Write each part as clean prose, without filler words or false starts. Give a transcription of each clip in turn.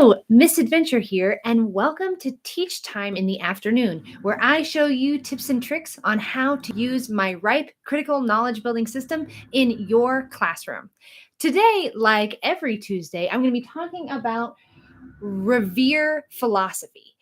Hello, Miss Adventure here, and welcome to Teach Time in the Afternoon, where I show you tips and tricks on how to use my RIPE critical knowledge building system in your classroom. Today, like every Tuesday, I'm going to be talking about Revere philosophy,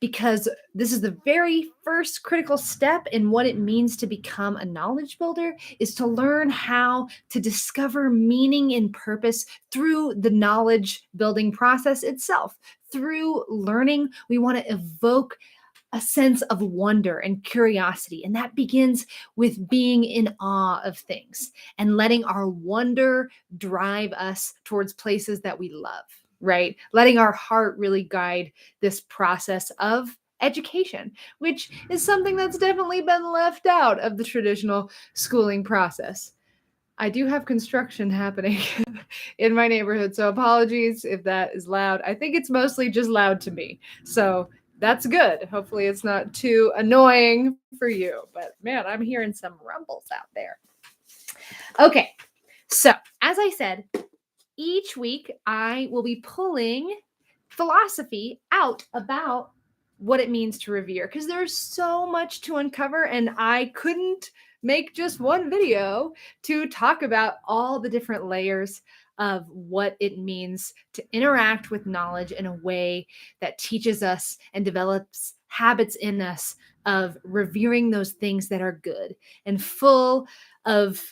because this is the very first critical step in what it means to become a knowledge builder, is to learn how to discover meaning and purpose through the knowledge building process itself. Through learning, we want to evoke a sense of wonder and curiosity. And that begins with being in awe of things and letting our wonder drive us towards places that we love, right? Letting our heart really guide this process of education, which is something that's definitely been left out of the traditional schooling process. I do have construction happening in my neighborhood, so apologies if that is loud. I think it's mostly just loud to me. So that's good. Hopefully it's not too annoying for you. But man, I'm hearing some rumbles out there. Okay, so as I said, each week I will be pulling philosophy out about what it means to revere, because there's so much to uncover, and I couldn't make just one video to talk about all the different layers of what it means to interact with knowledge in a way that teaches us and develops habits in us of revering those things that are good and full of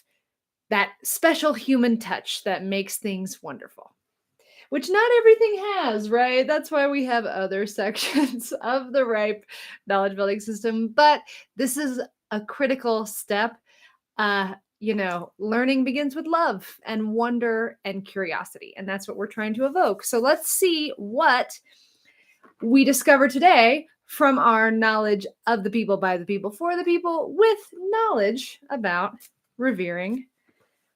that special human touch that makes things wonderful, which not everything has, right? That's why we have other sections of the RIPE knowledge building system. But this is a critical step. Learning begins with love and wonder and curiosity. And that's what we're trying to evoke. So let's see what we discover today from our knowledge of the people, by the people, for the people, with knowledge about revering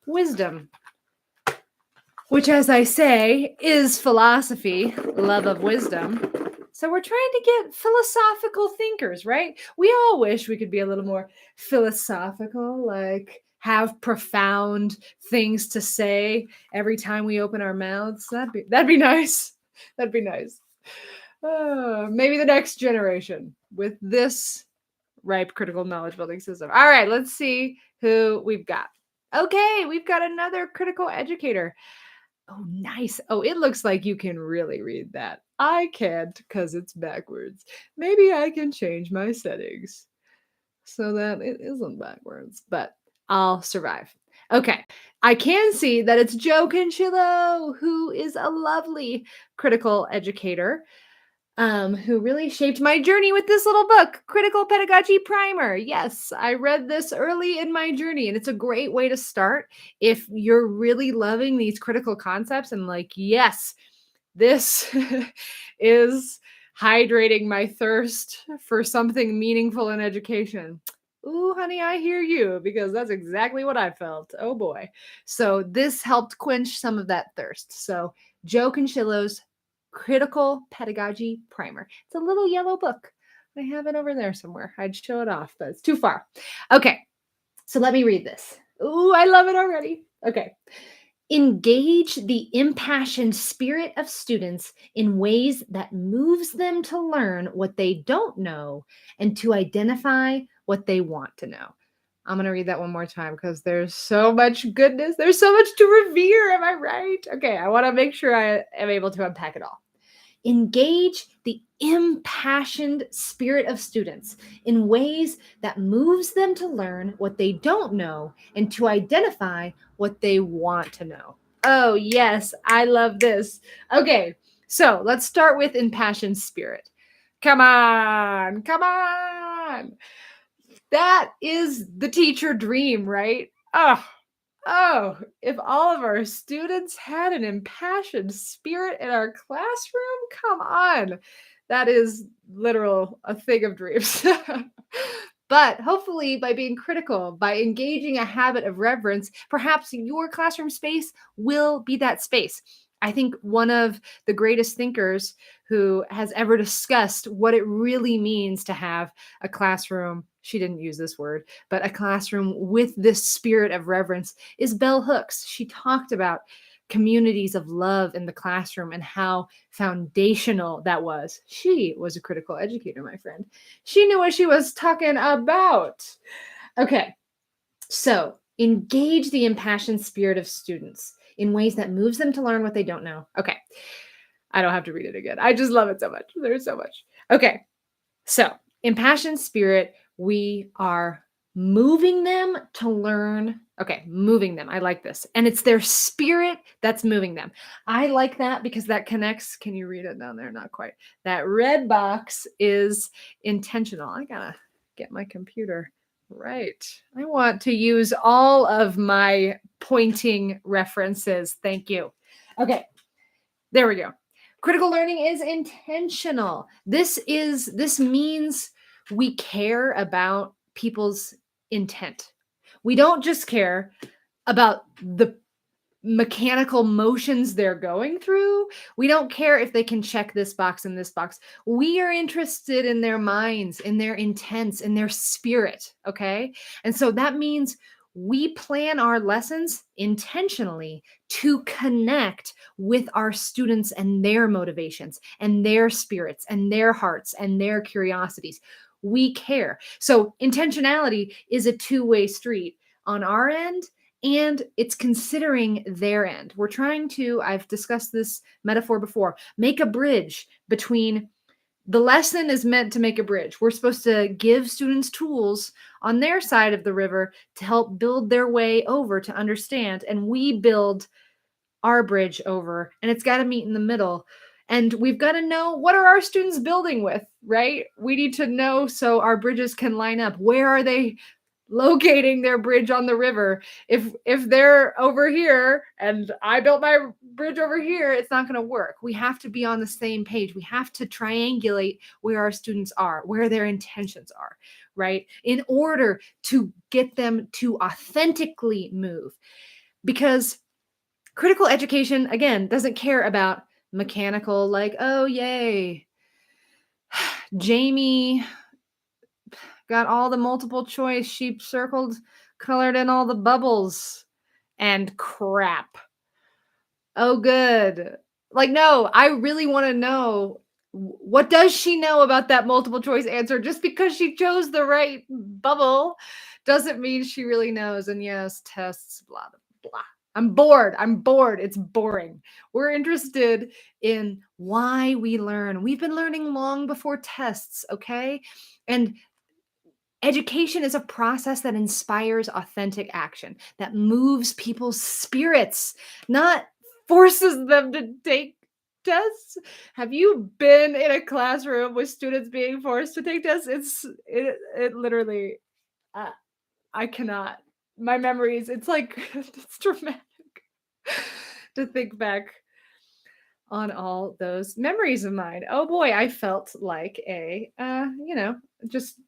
wisdom, which, as I say, is philosophy, love of wisdom. So we're trying to get philosophical thinkers, right? We all wish we could be a little more philosophical, like have profound things to say every time we open our mouths. That'd be nice. That'd be nice. Maybe the next generation with this RIPE critical knowledge building system. All right, let's see who we've got. Okay, we've got another critical educator. Oh, nice. Oh, it looks like you can really read that. I can't because it's backwards. Maybe I can change my settings so that it isn't backwards, but I'll survive. Okay, I can see that it's Joe Kincheloe, who is a lovely critical educator, who really shaped my journey with this little book, Critical Pedagogy Primer. Yes, I read this early in my journey, and it's a great way to start if you're really loving these critical concepts and like, yes, this is hydrating my thirst for something meaningful in education. Ooh, honey, I hear you, because that's exactly what I felt. Oh boy. So this helped quench some of that thirst. So Joe Kincheloe's Critical Pedagogy Primer. It's a little yellow book. I have it over there somewhere. I'd show it off, but it's too far. Okay, so let me read this. Ooh, I love it already. Okay. Engage the impassioned spirit of students in ways that moves them to learn what they don't know and to identify what they want to know. I'm going to read that one more time because there's so much goodness. There's so much to revere. Am I right? Okay, I want to make sure I am able to unpack it all. Engage the impassioned spirit of students in ways that moves them to learn what they don't know and to identify what they want to know. Oh, yes, I love this. Okay, so let's start with impassioned spirit. Come on, come on. That is the teacher dream, right? Oh, if all of our students had an impassioned spirit in our classroom, come on. That is literal a thing of dreams. But hopefully, by being critical, by engaging a habit of reverence, perhaps your classroom space will be that space. I think one of the greatest thinkers who has ever discussed what it really means to have a classroom, she didn't use this word, but a classroom with this spirit of reverence, is Bell Hooks. She talked about communities of love in the classroom and how foundational that was. She was a critical educator, my friend. She knew what she was talking about. Okay, so engage the impassioned spirit of students in ways that moves them to learn what they don't know. Okay, I don't have to read it again. I just love it so much. There's so much. Okay, so impassioned spirit, we are moving them to learn. Okay, moving them. I like this. And it's their spirit that's moving them. I like that because that connects. Can you read it down there? Not quite. That red box is intentional. I gotta get my computer right. I want to use all of my pointing references. Thank you. Okay, there we go. Critical learning is intentional. This means we care about people's intent. We don't just care about the mechanical motions they're going through. We don't care if they can check this box and this box. We are interested in their minds, in their intents, in their spirit, okay? And so that means we plan our lessons intentionally to connect with our students and their motivations and their spirits and their hearts and their curiosities. We care. So intentionality is a two-way street on our end, and it's considering their end. We're trying to, I've discussed this metaphor before, make a bridge between the lesson is meant to make a bridge. We're supposed to give students tools on their side of the river to help build their way over to understand. And we build our bridge over, and it's got to meet in the middle. And we've got to know, what are our students building with, right? We need to know so our bridges can line up. Where are they locating their bridge on the river? If they're over here and I built my bridge over here, it's not going to work. We have to be on the same page. We have to triangulate where our students are, where their intentions are, right? In order to get them to authentically move. Because critical education, again, doesn't care about mechanical, like, oh, yay, Jamie got all the multiple choice. She circled, colored in all the bubbles and crap. Oh, good. Like, no, I really want to know, what does she know about that multiple choice answer? Just because she chose the right bubble doesn't mean she really knows. And yes, tests, blah, blah. I'm bored. It's boring. We're interested in why we learn. We've been learning long before tests, okay? And education is a process that inspires authentic action, that moves people's spirits, not forces them to take tests. Have you been in a classroom with students being forced to take tests? It literally, I cannot. My memories, it's like, it's dramatic to think back on all those memories of mine. Oh boy, I felt like a, just,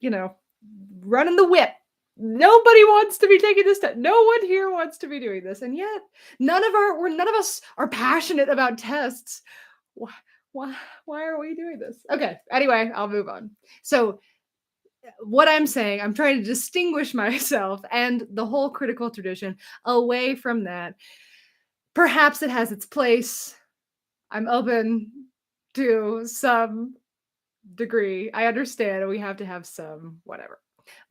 running the whip. Nobody wants to be taking this test. No one here wants to be doing this. And yet none of us are passionate about tests. Why are we doing this? Okay. Anyway, I'll move on. So what I'm saying, I'm trying to distinguish myself and the whole critical tradition away from that. Perhaps it has its place. I'm open to some degree. I understand we have to have some whatever.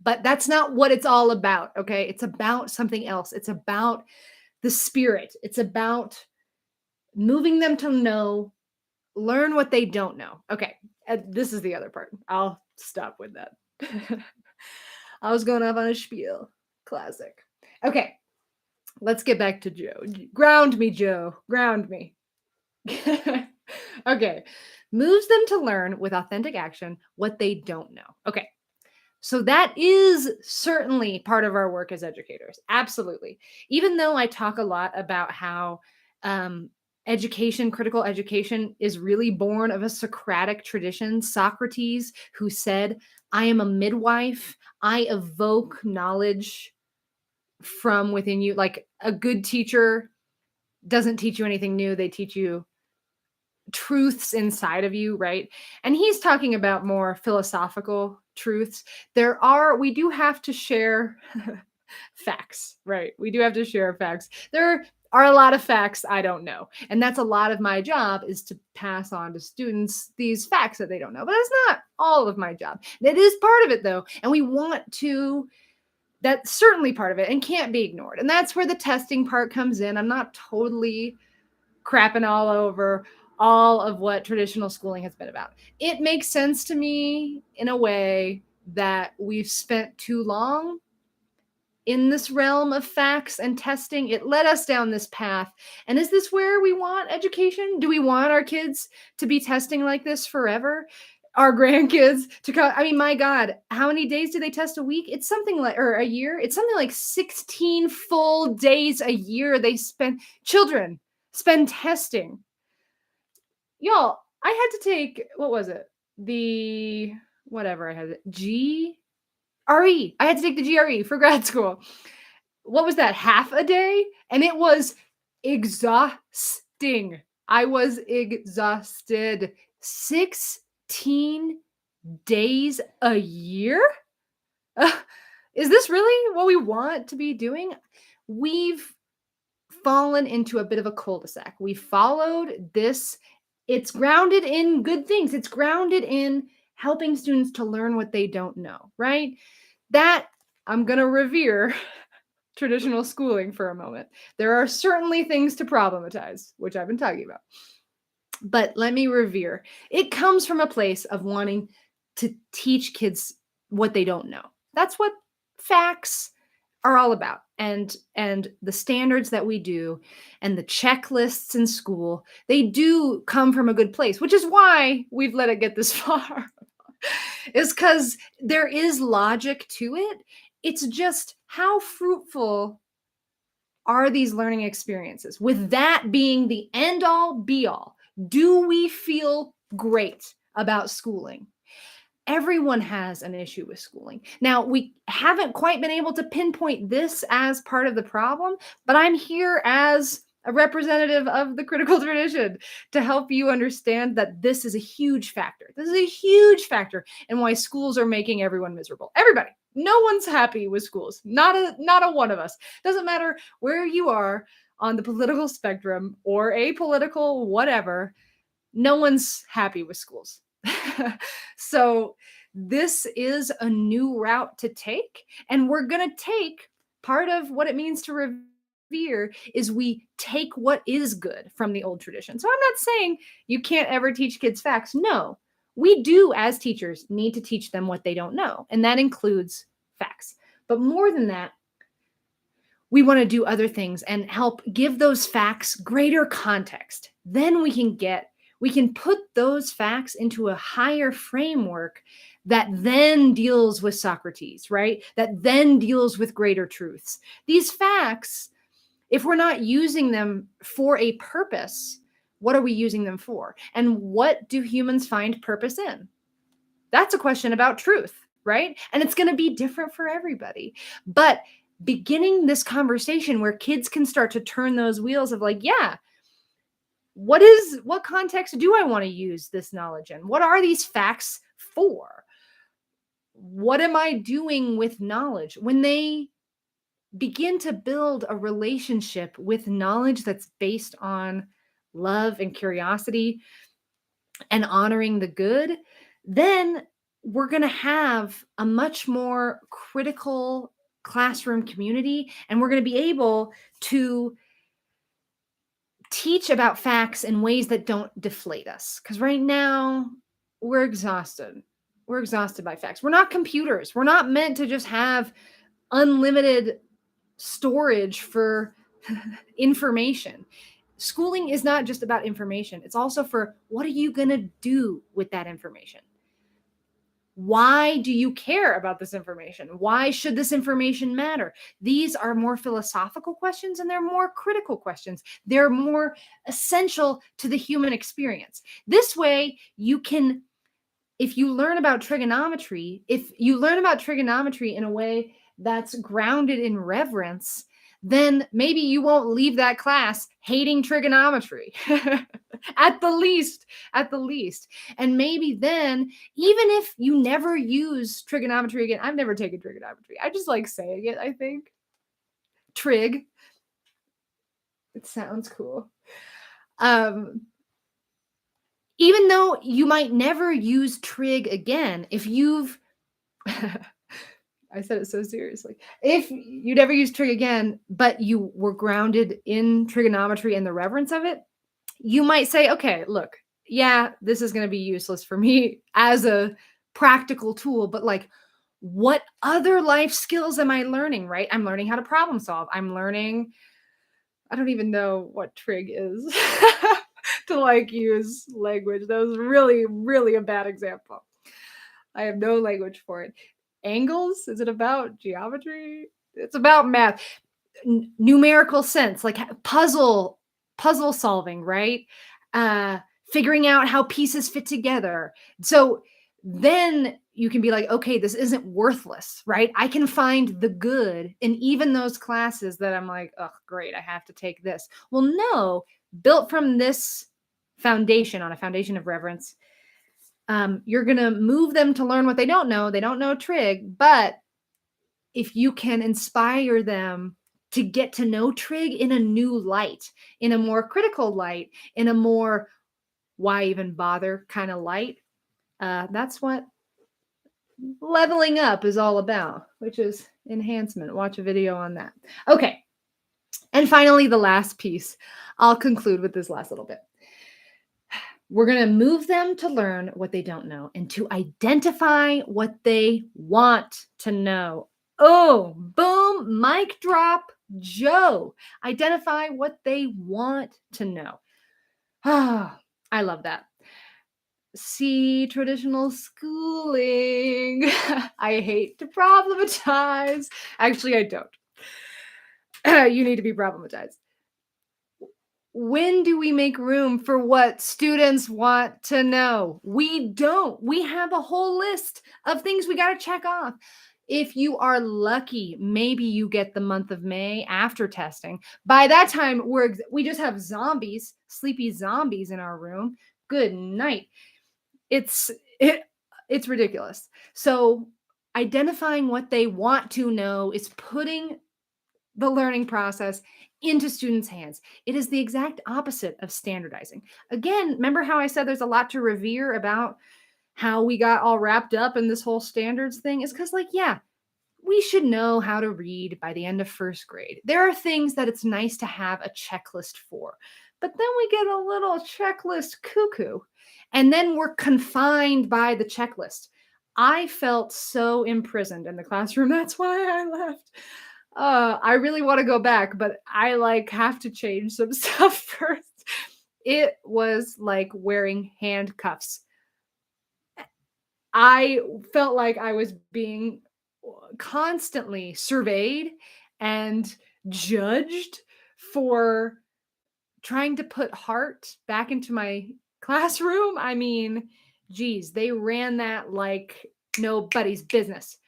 But that's not what it's all about, okay? It's about something else. It's about the spirit. It's about moving them to know, learn what they don't know. Okay, this is the other part. I'll stop with that. I was going off on a spiel. Classic. Okay, let's get back to Joe. Ground me, Joe. Ground me. Okay, moves them to learn with authentic action what they don't know. Okay, so that is certainly part of our work as educators. Absolutely. Even though I talk a lot about how education, critical education, is really born of a Socratic tradition. Socrates, who said, I am a midwife. I evoke knowledge from within you. Like, a good teacher doesn't teach you anything new. They teach you truths inside of you, right? And he's talking about more philosophical truths. We do have to share facts, right? We do have to share facts. There are a lot of facts I don't know. And that's a lot of my job, is to pass on to students these facts that they don't know. But that's not all of my job. That is part of it, though. And we want to, that's certainly part of it and can't be ignored. And that's where the testing part comes in. I'm not totally crapping all over all of what traditional schooling has been about. It makes sense to me in a way that we've spent too long in this realm of facts and testing. It led us down this path. And is this where we want education? Do we want our kids to be testing like this forever? Our grandkids to come? I mean, my God, how many days do they test a week? It's something like, or a year? It's something like 16 full days a year children spend testing. Y'all, I had to take, what was it? Whatever I had, GRE. I had to take the GRE for grad school. What was that? Half a day? And it was exhausting. I was exhausted. 16 days a year? Is this really what we want to be doing? We've fallen into a bit of a cul-de-sac. We followed this. It's grounded in good things. It's grounded in helping students to learn what they don't know, right? That, I'm going to revere traditional schooling for a moment. There are certainly things to problematize, which I've been talking about. But let me revere. It comes from a place of wanting to teach kids what they don't know. That's what facts are all about. And the standards that we do and the checklists in school, they do come from a good place, which is why we've let it get this far. Is because there is logic to it. It's just, how fruitful are these learning experiences? With that being the end all be all, do we feel great about schooling? Everyone has an issue with schooling. Now, we haven't quite been able to pinpoint this as part of the problem, but I'm here as a representative of the critical tradition to help you understand that this is a huge factor. This is a huge factor in why schools are making everyone miserable. Everybody. No one's happy with schools. Not a one of us. Doesn't matter where you are on the political spectrum or apolitical, whatever. No one's happy with schools. So this is a new route to take, and we're going to take part of what it means to revere is we take what is good from the old tradition. So I'm not saying you can't ever teach kids facts. No, we do as teachers need to teach them what they don't know, and that includes facts. But more than that, we want to do other things and help give those facts greater context. Then we can put those facts into a higher framework that then deals with Socrates, right? That then deals with greater truths. These facts, if we're not using them for a purpose, what are we using them for? And what do humans find purpose in? That's a question about truth, right? And it's going to be different for everybody. But beginning this conversation where kids can start to turn those wheels of like, yeah, what context do I want to use this knowledge in? What are these facts for? What am I doing with knowledge? When they begin to build a relationship with knowledge that's based on love and curiosity and honoring the good, then we're going to have a much more critical classroom community, and we're going to be able to teach about facts in ways that don't deflate us. Because right now, we're exhausted. We're exhausted by facts. We're not computers. We're not meant to just have unlimited storage for information. Schooling is not just about information. It's also for what are you going to do with that information? Why do you care about this information? Why should this information matter? These are more philosophical questions, and they're more critical questions. They're more essential to the human experience. This way, you can, if you learn about trigonometry in a way that's grounded in reverence, then maybe you won't leave that class hating trigonometry at the least. And maybe then, even if you never use trigonometry again, I've never taken trigonometry. I just like saying it, I think. Trig. It sounds cool. Um, Even though you might never use trig again, if you've I said it so seriously. If you never use trig again, but you were grounded in trigonometry and the reverence of it, you might say, okay, look, yeah, this is going to be useless for me as a practical tool, but like, what other life skills am I learning, right? I'm learning how to problem solve. I'm learning, I don't even know what trig is to like use language. That was really, really a bad example. I have no language for it. Angles? Is it about geometry? It's about math. Numerical sense, like puzzle solving, right? Uh Figuring out how pieces fit together. So then you can be like, okay, this isn't worthless, right? I can find the good in even those classes that I'm like, oh, great, I have to take this. Well, no, built from this foundation, on a foundation of reverence, you're going to move them to learn what they don't know. They don't know trig, but if you can inspire them to get to know trig in a new light, in a more critical light, in a more why even bother kind of light, that's what leveling up is all about, which is enhancement. Watch a video on that. Okay. And finally, the last piece. I'll conclude with this last little bit. We're going to move them to learn what they don't know and to identify what they want to know. Oh, boom, mic drop, Joe. Identify what they want to know. Ah, I love that. See, traditional schooling. I hate to problematize. Actually, I don't. You need to be problematized. When do we make room for what students want to know? We don't. We have a whole list of things we got to check off. If you are lucky, maybe you get the month of May after testing. By that time, we just have zombies, sleepy zombies in our room. Good night. It's it, it's ridiculous. So identifying what they want to know is putting the learning process into students' hands. It is the exact opposite of standardizing. Again, remember how I said there's a lot to revere about how we got all wrapped up in this whole standards thing? Is because, like, yeah, we should know how to read by the end of first grade. There are things that it's nice to have a checklist for, but then we get a little checklist cuckoo, and then we're confined by the checklist. I felt so imprisoned in the classroom. That's why I left. I really want to go back, but I like have to change some stuff first. It was like wearing handcuffs. I felt like I was being constantly surveyed and judged for trying to put heart back into my classroom. I mean, geez, they ran that like nobody's business.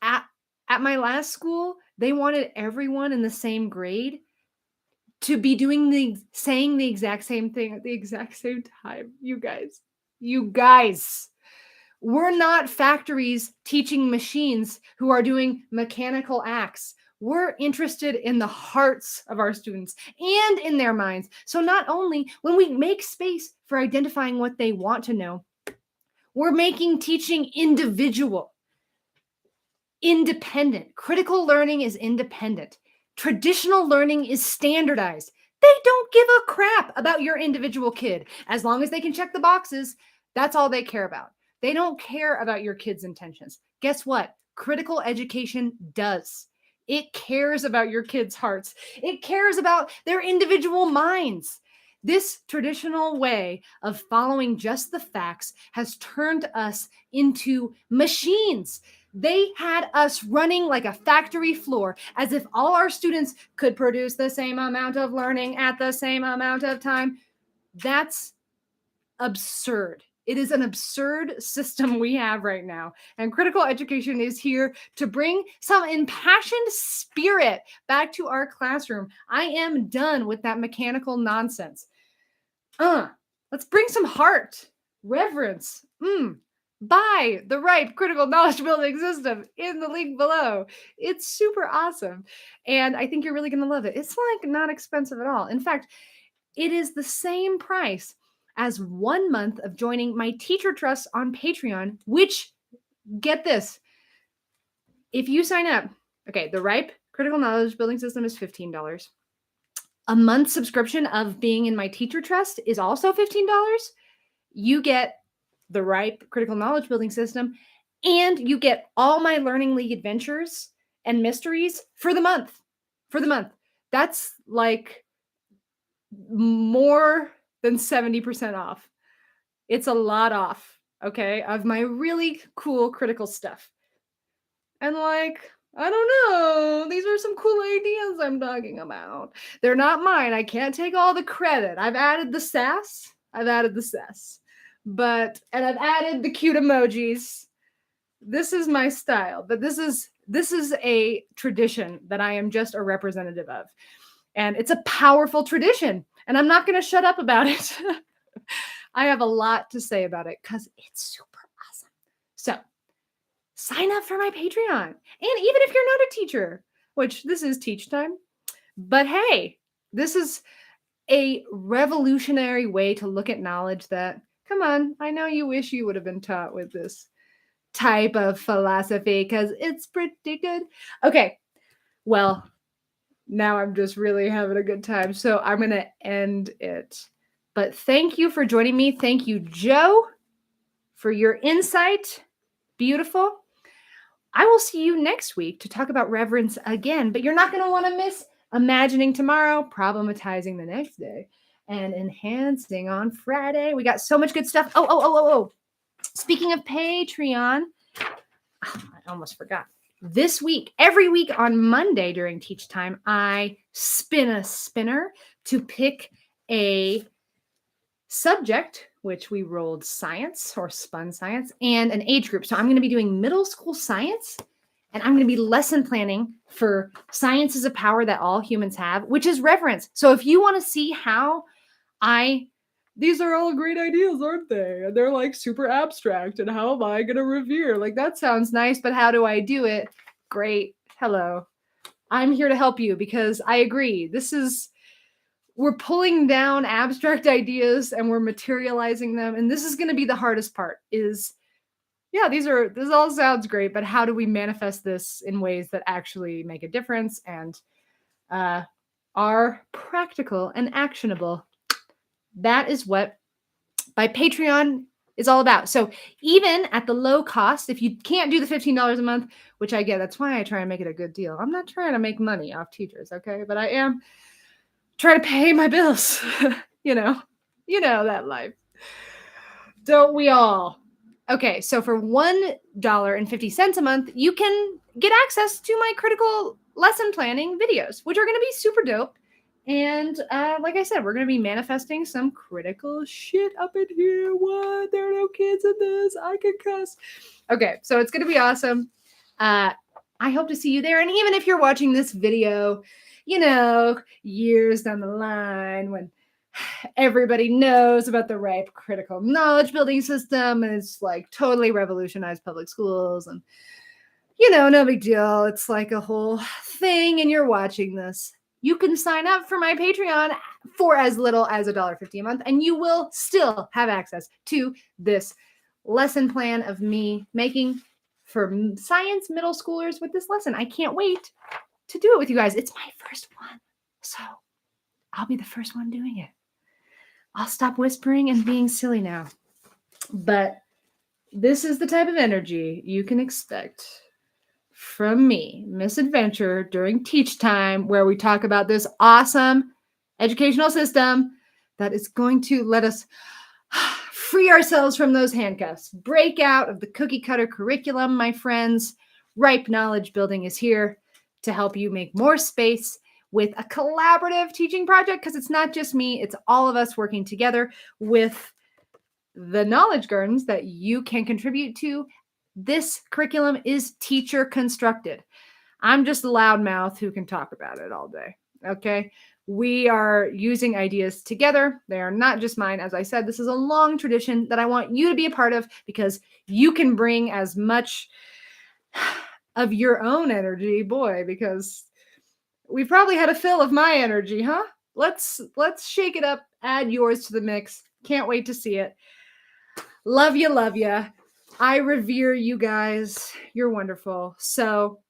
At my last school, they wanted everyone in the same grade to be saying the exact same thing at the exact same time. You guys, we're not factories teaching machines who are doing mechanical acts. We're interested in the hearts of our students and in their minds. So not only when we make space for identifying what they want to know, we're making teaching individual, independent. Critical learning is independent. Traditional learning is standardized. They don't give a crap about your individual kid. As long as they can check the boxes, that's all they care about. They don't care about your kid's intentions. Guess what? Critical education does. It cares about your kids' hearts. It cares about their individual minds. This traditional way of following just the facts has turned us into machines. They had us running like a factory floor, as if all our students could produce the same amount of learning at the same amount of time. That's absurd. It is an absurd system we have right now. And critical education is here to bring some impassioned spirit back to our classroom. I am done with that mechanical nonsense. Let's bring some heart, reverence, buy the RIPE Critical Knowledge Building System in the link below. It's super awesome. And I think you're really going to love it. It's like not expensive at all. In fact, it is the same price as 1 month of joining my Teacher Trust on Patreon, which, get this, if you sign up, okay, the RIPE Critical Knowledge Building System is $15. A month subscription of being in my Teacher Trust is also $15. You get the RIPE Critical Knowledge Building System, and you get all my Learning League adventures and mysteries for the month. For the month. That's like more than 70% off. It's a lot off, okay, of my really cool critical stuff. And like, I don't know, these are some cool ideas I'm talking about. They're not mine. I can't take all the credit. I've added the sass. But, and I've added the cute emojis. This is my style, but this is a tradition that I am just a representative of. And it's a powerful tradition, and I'm not going to shut up about it. I have a lot to say about it because it's super awesome. So sign up for my Patreon. And even if you're not a teacher, which this is teach time, but hey, this is a revolutionary way to look at knowledge that, come on, I know you wish you would have been taught with this type of philosophy because it's pretty good. Okay, well, now I'm just really having a good time, so I'm going to end it. But thank you for joining me. Thank you, Joe, for your insight. Beautiful. I will see you next week to talk about reverence again, but you're not going to want to miss Imagining Tomorrow, Problematizing the Next Day, and Enhancing on Friday. We got so much good stuff. Oh. Speaking of Patreon, I almost forgot. This week, every week on Monday during Teach Time, I spin a spinner to pick a subject, which we rolled science or spun science, and an age group. So I'm going to be doing middle school science, and I'm going to be lesson planning for Science is a Power That All Humans Have, which is reverence. So if you want to see how these are all great ideas, aren't they? And they're like super abstract. And how am I going to revere? Like, that sounds nice, but how do I do it? Great. Hello. I'm here to help you because I agree. We're pulling down abstract ideas and we're materializing them. And this is going to be the hardest part is, yeah, this all sounds great, but how do we manifest this in ways that actually make a difference and are practical and actionable? That is what my Patreon is all about. So even at the low cost, if you can't do the $15 a month, which I get, that's why I try and make it a good deal. I'm not trying to make money off teachers, okay? But I am trying to pay my bills. you know that life. Don't we all? Okay, so for $1.50 a month, you can get access to my critical lesson planning videos, which are going to be super dope. And like I said, we're going to be manifesting some critical shit up in here. What? There are no kids in this. I can cuss. Okay, so it's going to be awesome. I hope to see you there. And even if you're watching this video, years down the line when everybody knows about the RIPE Critical Knowledge Building System and it's like totally revolutionized public schools and, no big deal. It's like a whole thing and you're watching this. You can sign up for my Patreon for as little as $1.50 a month, and you will still have access to this lesson plan of me making for science middle schoolers with this lesson. I can't wait to do it with you guys. It's my first one, so I'll be the first one doing it. I'll stop whispering and being silly now. But this is the type of energy you can expect from me, Miss Adventure, during Teach Time, where we talk about this awesome educational system that is going to let us free ourselves from those handcuffs, break out of the cookie cutter curriculum, my friends. RIPE Knowledge Building is here to help you make more space with a collaborative teaching project, because it's not just me, it's all of us working together with the knowledge gardens that you can contribute to. This curriculum is teacher constructed. I'm just a loudmouth who can talk about it all day. Okay. We are using ideas together. They are not just mine. As I said, this is a long tradition that I want you to be a part of because you can bring as much of your own energy, boy, because we probably had a fill of my energy, huh? Let's shake it up, add yours to the mix. Can't wait to see it. Love you, love you. I revere you guys. You're wonderful. So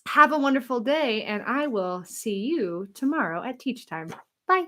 have a wonderful day, and I will see you tomorrow at teach time. Bye.